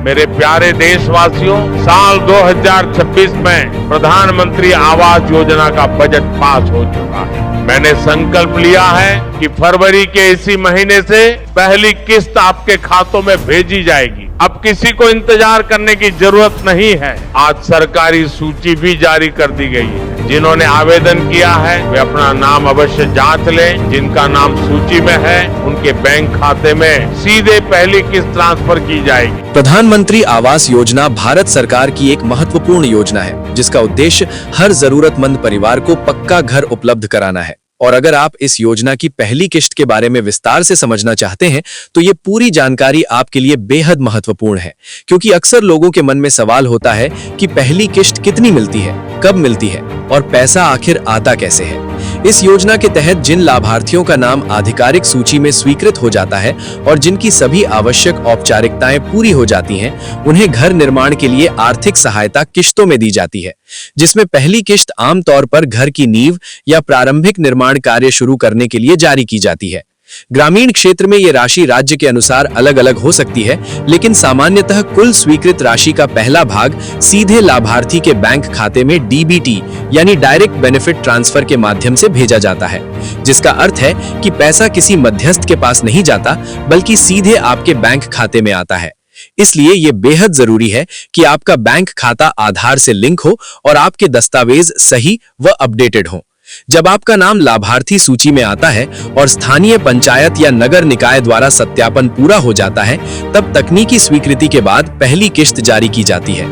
मेरे प्यारे देशवासियों, साल 2026 में प्रधानमंत्री आवास योजना का बजट पास हो चुका है। मैंने संकल्प लिया है कि फरवरी के इसी महीने से पहली किस्त आपके खातों में भेजी जाएगी। अब किसी को इंतजार करने की जरूरत नहीं है। आज सरकारी सूची भी जारी कर दी गई है। जिन्होंने आवेदन किया है वे अपना नाम अवश्य जांच लें। जिनका नाम सूची में है उनके बैंक खाते में सीधे पहली किस्त ट्रांसफर की जाएगी। प्रधानमंत्री आवास योजना भारत सरकार की एक महत्वपूर्ण योजना है, जिसका उद्देश्य हर जरूरतमंद परिवार को पक्का घर उपलब्ध कराना है। और अगर आप इस योजना की पहली किस्त के बारे में विस्तार से समझना चाहते हैं, तो ये पूरी जानकारी आपके लिए बेहद महत्वपूर्ण है, क्योंकि अक्सर लोगों के मन में सवाल होता है कि पहली किस्त कितनी मिलती है, कब मिलती है और पैसा आखिर आता कैसे है। इस योजना के तहत जिन लाभार्थियों का नाम आधिकारिक सूची में स्वीकृत हो जाता है और जिनकी सभी आवश्यक औपचारिकताएं पूरी हो जाती हैं, उन्हें घर निर्माण के लिए आर्थिक सहायता किश्तों में दी जाती है, जिसमें पहली किश्त आमतौर पर घर की नींव या प्रारंभिक निर्माण कार्य शुरू करने के लिए जारी की जाती है। ग्रामीण क्षेत्र में ये राशि राज्य के अनुसार अलग अलग हो सकती है, लेकिन सामान्यतः कुल स्वीकृत राशि का पहला भाग सीधे लाभार्थी के बैंक खाते में डीबीटी यानी डायरेक्ट बेनिफिट ट्रांसफर के माध्यम से भेजा जाता है, जिसका अर्थ है कि पैसा किसी मध्यस्थ के पास नहीं जाता, बल्कि सीधे आपके बैंक खाते में आता है। इसलिए ये बेहद जरूरी है कि आपका बैंक खाता आधार से लिंक हो और आपके दस्तावेज सही व अपडेटेड हो। जब आपका नाम लाभार्थी सूची में आता है और स्थानीय पंचायत या नगर निकाय द्वारा सत्यापन पूरा हो जाता है, तब तकनीकी स्वीकृति के बाद पहली किश्त जारी की जाती है।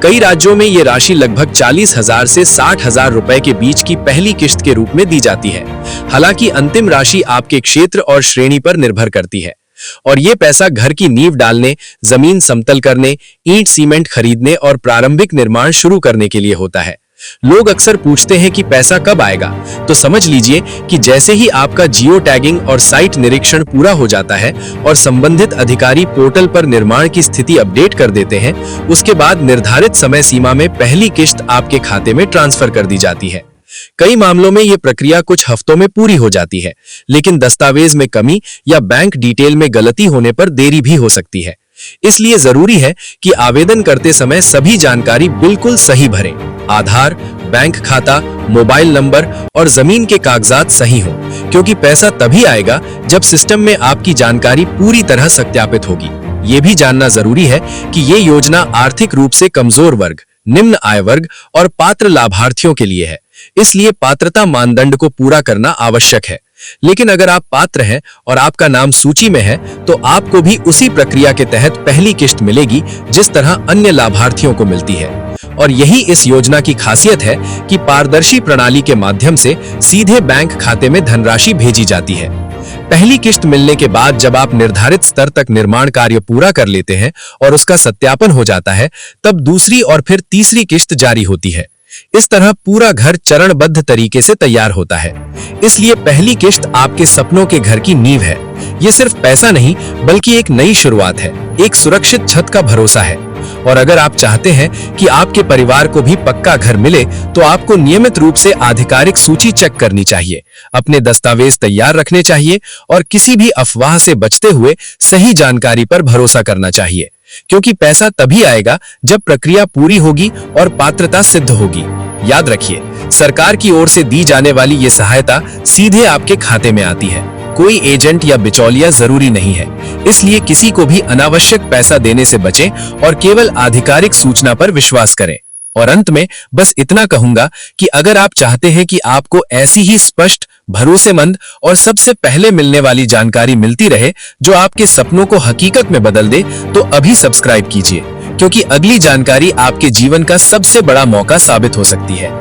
कई राज्यों में ये राशि लगभग 40,000 से 60,000 रुपए के बीच की पहली किश्त के रूप में दी जाती है। हालांकि अंतिम राशि आपके क्षेत्र और श्रेणी पर निर्भर करती है, और ये पैसा घर की नींव डालने, जमीन समतल करने, ईंट सीमेंट खरीदने और प्रारंभिक निर्माण शुरू करने के लिए होता है। लोग अक्सर पूछते हैं कि पैसा कब आएगा, तो समझ लीजिए कि जैसे ही आपका जियो टैगिंग और साइट निरीक्षण पूरा हो जाता है और संबंधित अधिकारी पोर्टल पर निर्माण की स्थिति अपडेट कर देते हैं, उसके बाद निर्धारित समय सीमा में पहली किश्त आपके खाते में ट्रांसफर कर दी जाती है। कई मामलों में ये प्रक्रिया कुछ हफ्तों में पूरी हो जाती है, लेकिन दस्तावेज में कमी या बैंक डिटेल में गलती होने पर देरी भी हो सकती है। इसलिए जरूरी है कि आवेदन करते समय सभी जानकारी बिल्कुल सही भरें। आधार, बैंक खाता, मोबाइल नंबर और जमीन के कागजात सही हों, क्योंकि पैसा तभी आएगा जब सिस्टम में आपकी जानकारी पूरी तरह सत्यापित होगी। ये भी जानना जरूरी है कि ये योजना आर्थिक रूप से कमजोर वर्ग, निम्न आय वर्ग और पात्र लाभार्थियों के लिए है, इसलिए पात्रता मानदंड को पूरा करना आवश्यक है। लेकिन अगर आप पात्र हैं और आपका नाम सूची में है, तो आपको भी उसी प्रक्रिया के तहत पहली किश्त मिलेगी जिस तरह अन्य लाभार्थियों को मिलती है। और यही इस योजना की खासियत है कि पारदर्शी प्रणाली के माध्यम से सीधे बैंक खाते में धनराशि भेजी जाती है। पहली किश्त मिलने के बाद जब आप निर्धारित स्तर तक निर्माण कार्य पूरा कर लेते हैं और उसका सत्यापन हो जाता है, तब दूसरी और फिर तीसरी किश्त जारी होती है। इस तरह पूरा घर चरणबद्ध तरीके से तैयार होता है। इसलिए पहली किश्त आपके सपनों के घर की नींव है। ये सिर्फ पैसा नहीं, बल्कि एक नई शुरुआत है, एक सुरक्षित छत का भरोसा है। और अगर आप चाहते हैं कि आपके परिवार को भी पक्का घर मिले, तो आपको नियमित रूप से आधिकारिक सूची चेक करनी चाहिए, अपने दस्तावेज तैयार रखने चाहिए और किसी भी अफवाह से बचते हुए सही जानकारी पर भरोसा करना चाहिए, क्योंकि पैसा तभी आएगा जब प्रक्रिया पूरी होगी और पात्रता सिद्ध होगी। याद रखिए, सरकार की ओर से दी जाने वाली ये सहायता सीधे आपके खाते में आती है। कोई एजेंट या बिचौलिया जरूरी नहीं है, इसलिए किसी को भी अनावश्यक पैसा देने से बचें और केवल आधिकारिक सूचना पर विश्वास करें। और अंत में बस इतना कहूंगा कि अगर आप चाहते हैं कि आपको ऐसी ही स्पष्ट, भरोसेमंद और सबसे पहले मिलने वाली जानकारी मिलती रहे जो आपके सपनों को हकीकत में बदल दे, तो अभी सब्सक्राइब कीजिए, क्योंकि अगली जानकारी आपके जीवन का सबसे बड़ा मौका साबित हो सकती है।